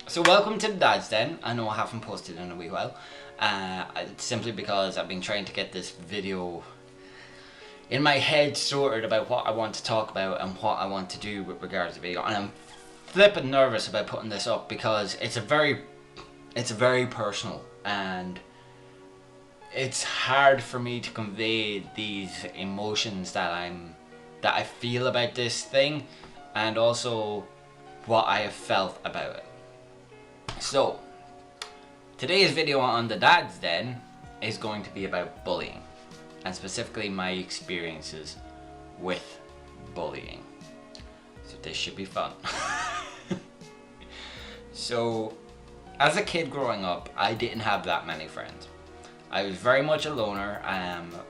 So welcome to the Dad's Den. I know I haven't posted in a wee while. Simply because I've been trying to get this video in my head sorted about what I want to talk about and what I want to do with regards to video. And I'm flipping nervous about putting this up because it's very personal, and it's hard for me to convey these emotions that I feel about this thing, and also what I have felt about it. So, today's video on the Dad's Den is going to be about bullying, and specifically my experiences with bullying. So this should be fun. So, as a kid growing up, I didn't have that many friends. I was very much a loner.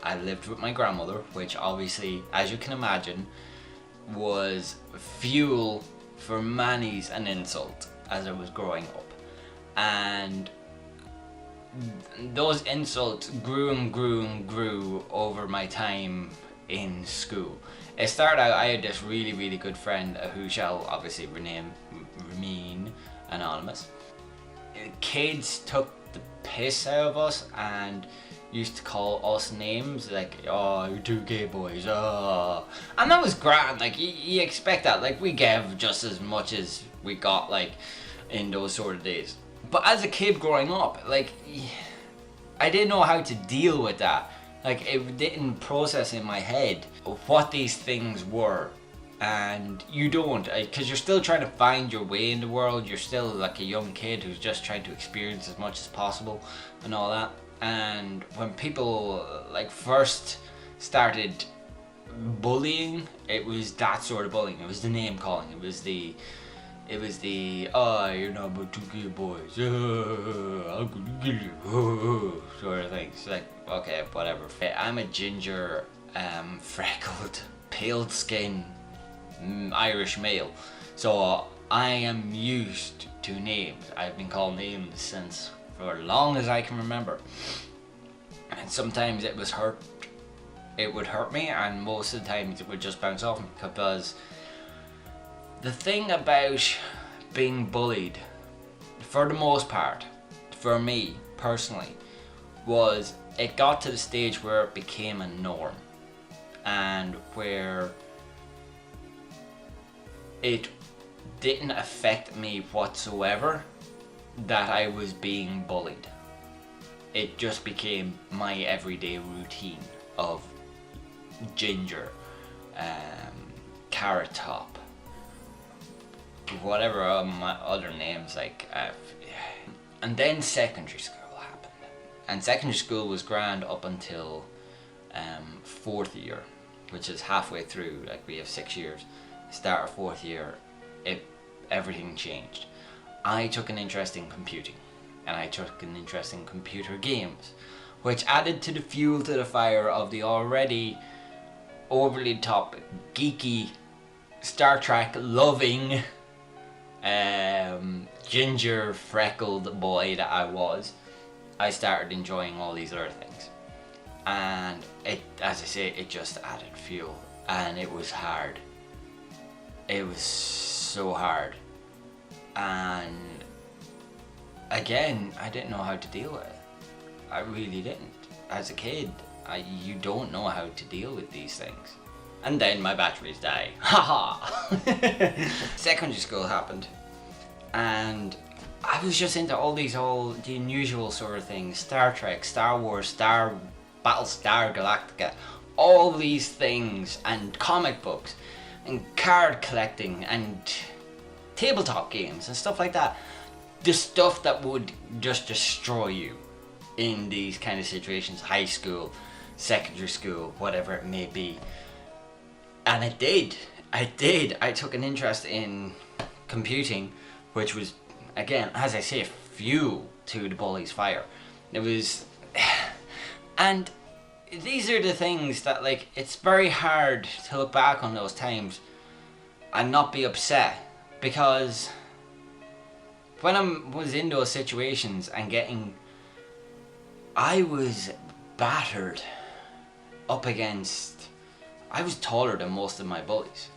I lived with my grandmother, which obviously, as you can imagine, was fuel for many's an insult as I was growing up. And those insults grew and grew and grew over my time in school. It started out, I had this really good friend who shall obviously remain anonymous. Kids took the piss out of us and used to call us names like, "Oh, you two gay boys, oh." And that was grand, like you expect that, like we gave just as much as we got, like, in those sort of days. But as a kid growing up, like, I didn't know how to deal with that. Like, it didn't process in my head what these things were. And you don't, because you're still trying to find your way in the world. You're still like a young kid who's just trying to experience as much as possible and all that. And when people like first started bullying, it was that sort of bullying. It was the name calling. It was the "Oh, you're not but two gay boys, I'm gonna kill you," sort of thing. It's like, okay, whatever. I'm a ginger, freckled, pale skin Irish male, so I am used to names. I've been called names since for as long as I can remember, and sometimes it would hurt me, and most of the times it would just bounce off me. Because the thing about being bullied, for the most part, for me personally, was it got to the stage where it became a norm, and where it didn't affect me whatsoever that I was being bullied. It just became my everyday routine of ginger, carrot top, whatever my other names, like, and then secondary school happened. And secondary school was grand up until fourth year, which is halfway through. Like, we have 6 years. Start of fourth year, everything changed. I took an interest in computing, and I took an interest in computer games, which added to the fuel to the fire of the already overly top geeky Star Trek loving ginger freckled boy that I was. I started enjoying all these other things, and it, as I say, it just added fuel, and it was hard. It was so hard, and again, I didn't know how to deal with it. I really didn't. As a kid, you don't know how to deal with these things. And then my batteries die. Haha! Secondary school happened, and I was just into all the unusual sort of things. Star Trek, Star Wars, Battlestar Galactica, all these things, and comic books, and card collecting, and tabletop games, and stuff like that. The stuff that would just destroy you in these kind of situations. High school, secondary school, whatever it may be. And it did. I took an interest in computing, which was, again, as I say, fuel to the bully's fire. It was... And these are the things that, like, it's very hard to look back on those times and not be upset, because when I was in those situations and I was battered up against, I was taller than most of my bullies.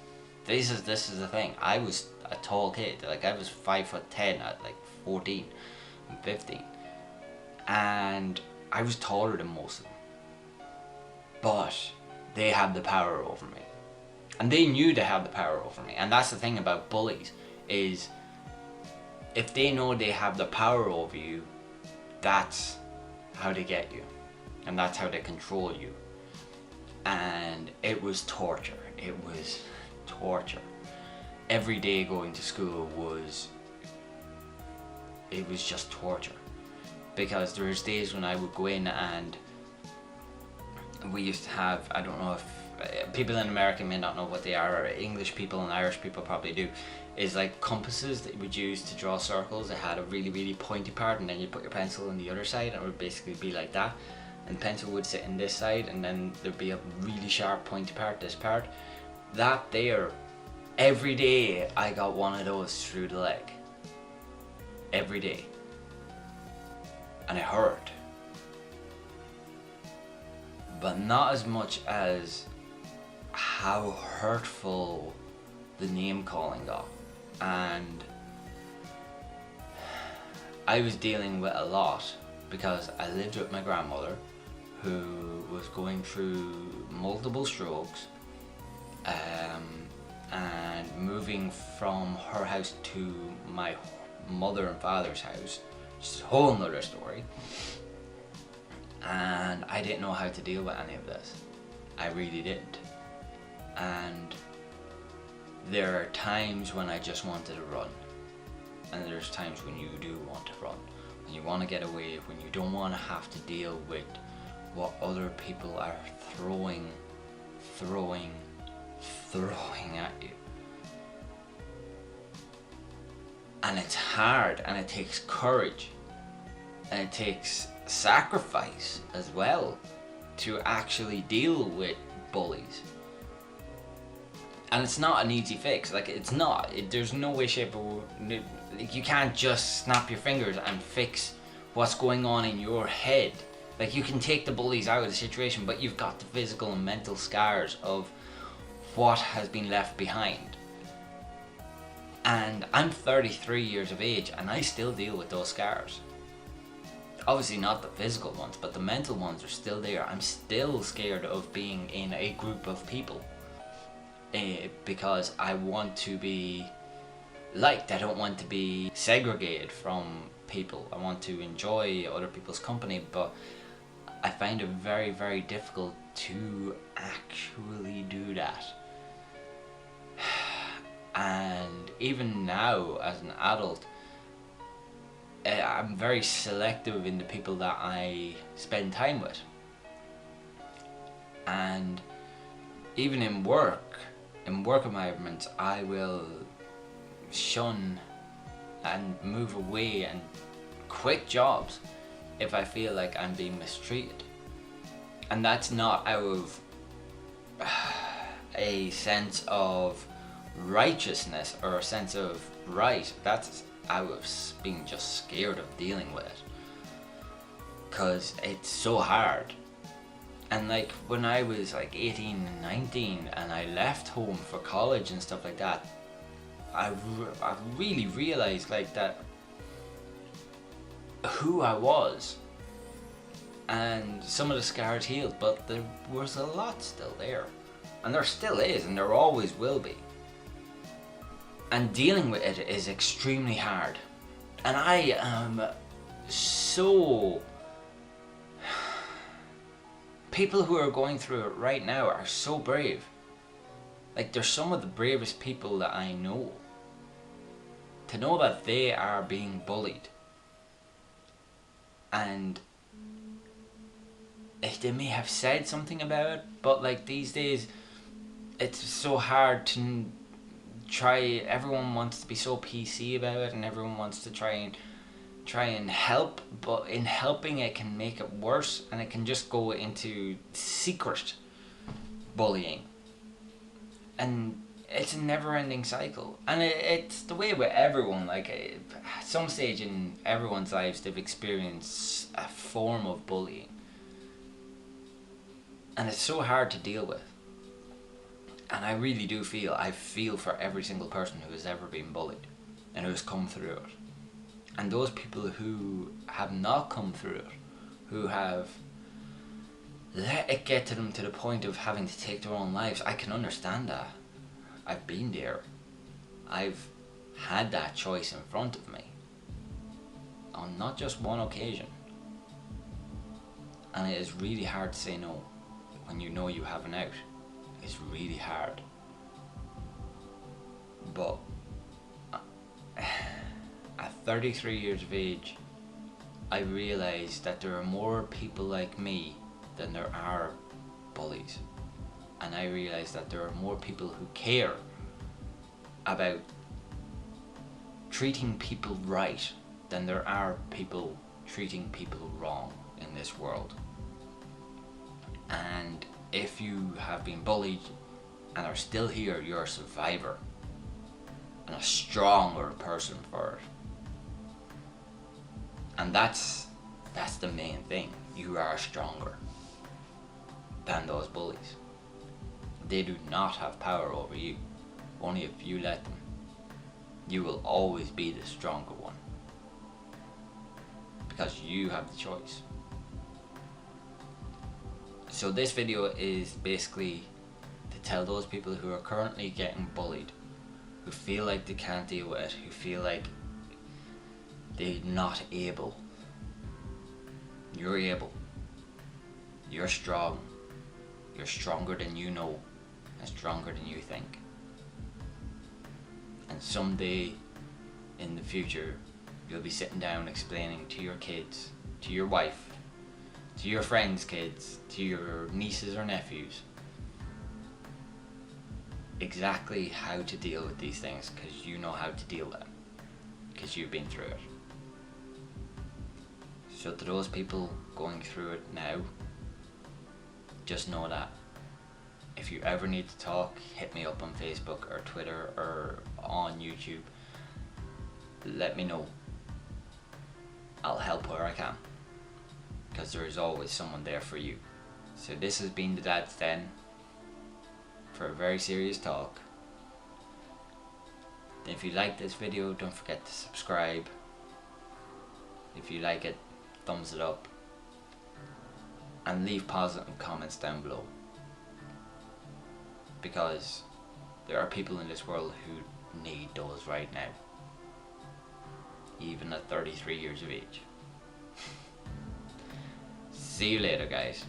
this is the thing. I was a tall kid. Like, I was 5'10" at like 14 and 15, and I was taller than most of them. But they had the power over me, and they knew they had the power over me. And that's the thing about bullies, is if they know they have the power over you, that's how they get you, and that's how they control you. And it was torture. It was torture. Every day going to school was just torture, because there was days when I would go in and we used to have, I don't know if people in America may not know what they are, or English people and Irish people probably do, is like compasses that you would use to draw circles. It had a really, really pointy part, and then you put your pencil on the other side, and it would basically be like that. And the pencil would sit in this side, and then there'd be a really sharp pointy part, this part. That there, every day I got one of those through the leg. Every day. And it hurt. But not as much as how hurtful the name calling got. And I was dealing with a lot, because I lived with my grandmother, who was going through multiple strokes, and moving from her house to my mother and father's house, which is a whole nother story. And I didn't know how to deal with any of this. I really didn't. And there are times when I just wanted to run, and there's times when you do want to run, when you want to get away, when you don't want to have to deal with what other people are throwing at you. And it's hard, and it takes courage, and it takes sacrifice as well to actually deal with bullies. And it's not an easy fix. Like, it's not. There's no way, shape, or like, you can't just snap your fingers and fix what's going on in your head. Like, you can take the bullies out of the situation, but you've got the physical and mental scars of what has been left behind. And I'm 33 years of age, and I still deal with those scars. Obviously not the physical ones, but the mental ones are still there. I'm still scared of being in a group of people, because I want to be liked. I don't want to be segregated from people. I want to enjoy other people's company, but I find it very, very difficult to actually do that. And even now, as an adult, I'm very selective in the people that I spend time with. And even in work environments, I will shun and move away and quit jobs if I feel like I'm being mistreated. And that's not out of a sense of righteousness or a sense of right. That's out of being just scared of dealing with it, because it's so hard. And like, when I was like 18 and 19 and I left home for college and stuff like that, I really realized like that who I was, and some of the scars healed, but there was a lot still there, and there still is, and there always will be. And dealing with it is extremely hard. And I am so... People who are going through it right now are so brave. Like, they're some of the bravest people that I know. To know that they are being bullied. And they may have said something about it, but like, these days, it's so hard to everyone wants to be so PC about it, and everyone wants to try and help, but in helping it can make it worse, and it can just go into secret bullying, and it's a never-ending cycle. And it's the way with everyone. Like, at some stage in everyone's lives, they've experienced a form of bullying, and it's so hard to deal with. And I really do I feel for every single person who has ever been bullied and who has come through it. And those people who have not come through it, who have let it get to them to the point of having to take their own lives, I can understand that. I've been there. I've had that choice in front of me on not just one occasion. And it is really hard to say no when you know you have an out. It's really hard. But at 33 years of age, I realised that there are more people like me than there are bullies. And I realised that there are more people who care about treating people right than there are people treating people wrong in this world. And if you have been bullied and are still here, you're a survivor and a stronger person for it. And that's the main thing. You are stronger than those bullies. They do not have power over you, only if you let them. You will always be the stronger one, because you have the choice. So this video is basically to tell those people who are currently getting bullied, who feel like they can't deal with it, who feel like they're not able. You're able. You're strong. You're stronger than you know, and stronger than you think. And someday in the future, you'll be sitting down explaining to your kids, to your wife, to your friends' kids, to your nieces or nephews, exactly how to deal with these things, because you know how to deal with them, because you've been through it. So to those people going through it now, just know that if you ever need to talk, hit me up on Facebook or Twitter or on YouTube. Let me know. I'll help where I can, because there is always someone there for you. So this has been the Dad's Den for a very serious talk. If you like this video, don't forget to subscribe. If you like it, thumbs it up, and leave positive comments down below, because there are people in this world who need those right now, even at 33 years of age. See you later, guys.